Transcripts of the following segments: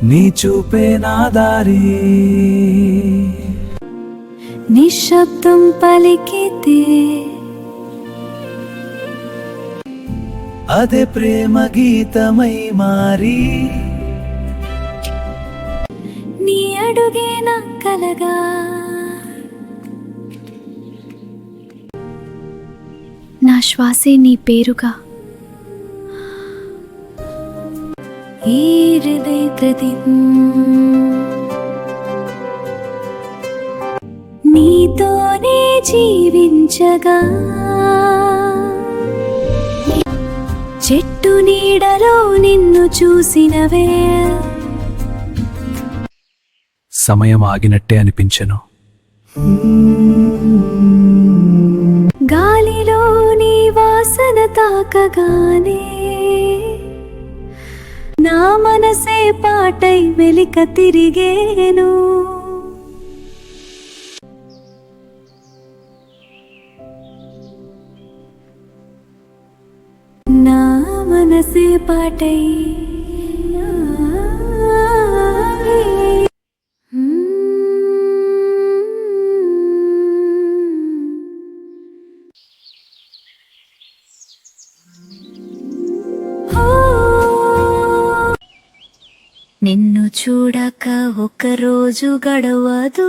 నీ చూపే నా దారి నిశ్శబ్దం పలికితే అదే ప్రేమ గీతమై మారి నీ అడుగే నా కలగా నా శ్వాసే నీ పేరుగా ఈ హృదయ ప్రతి నీతోనే జీవించగా చెట్టు నీడలో నిన్ను చూసినవే సమయం ఆగినట్టే అనిపించెను. గాలిలో నీ వాసన తాకగానే నా మనసే పాటై వెలిక తిరిగేను. నా మనసే పాటై నిన్ను చూడక ఒక రోజు గడవదు,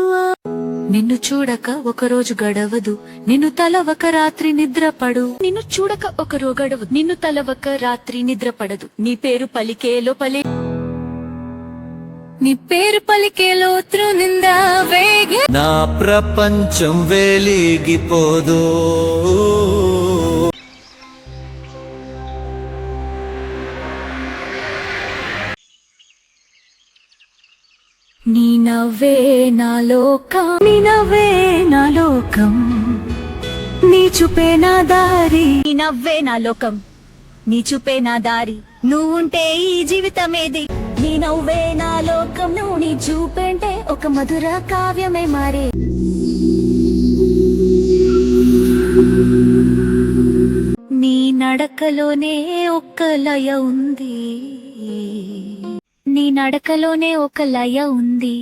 నిన్ను చూడక ఒక రోజు గడవదు, నిన్ను తలవక రాత్రి నిద్రపడు. నిన్ను చూడక ఒక రోజు గడవదు, నిన్ను తలవక రాత్రి నిద్రపడదు. నీ పేరు పలికేలో నీ పేరు పలికేలో త్రునిందా వేగే నా ప్రపంచం వెలిగిపోదు. నీ నవ్వే నా లోకం, నీ నవ్వే నా లోకం, నీ చూపే నా దారి. నీ నవ్వే నా లోకం, నీ చూపే నా దారి. నువ్వుంటే ఈ జీవితమేది. నీ నవ్వే నా లోకం, నువ్వు నీ చూపేంటే ఒక మధుర కావ్యమే మారే. నీ నడకలోనే ఒక్క లయ ఉంది, నీ నడకలోనే ఒక లయ ఉంది,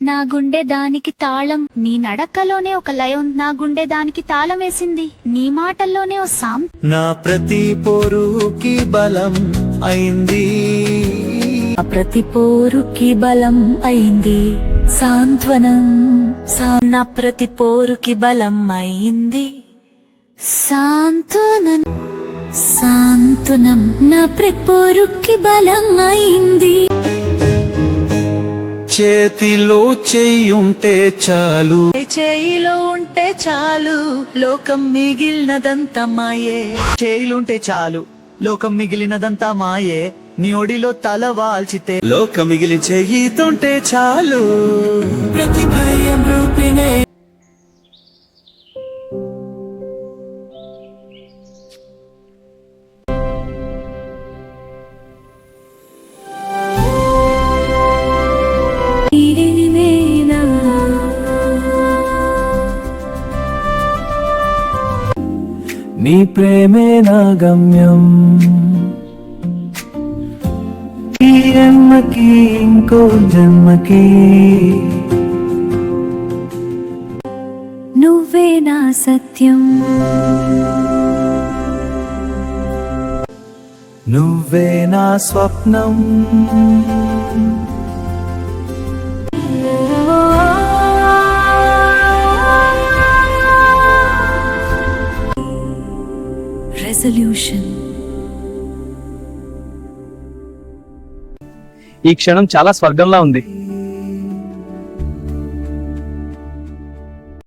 నా గుండె దానికి తాళం. నీ నడకలోనే ఒక లయ ఉంది, నా గుండె దానికి తాళం వేసింది. నీ మాటల్లోనే ఓ నా ప్రతి పోరుకి బలం అయింది, నా ప్రతి పోరుకి బలం అయింది సాంత్వనం. నా ప్రతి పోరుకి బలం అయింది సాంత్వనం. సాంత్వనం నా ప్రతి పోరుకి బలం అయింది. చేతిలో చెయ్యుంటే చాలు, చేయిలో ఉంటే చాలు, లోకం మిగిలినదంతా మాయే. చేయిలుంటే చాలు, లోకం మిగిలినదంతా మాయే. నీ ఒడిలో తల వాల్చితే లోకం మిగిలి చెయ్యితుంటే చాలు. ప్రతి భయం రూపిణే నీ ప్రేమే నా గమ్యం, ఈ జన్మకి ఇంకో జన్మకి. నువ్వే నా సత్యం, నువ్వే నా స్వప్నం. రెజల్యూషన్. ఈ క్షణం చాలా స్వర్గంలా ఉంది.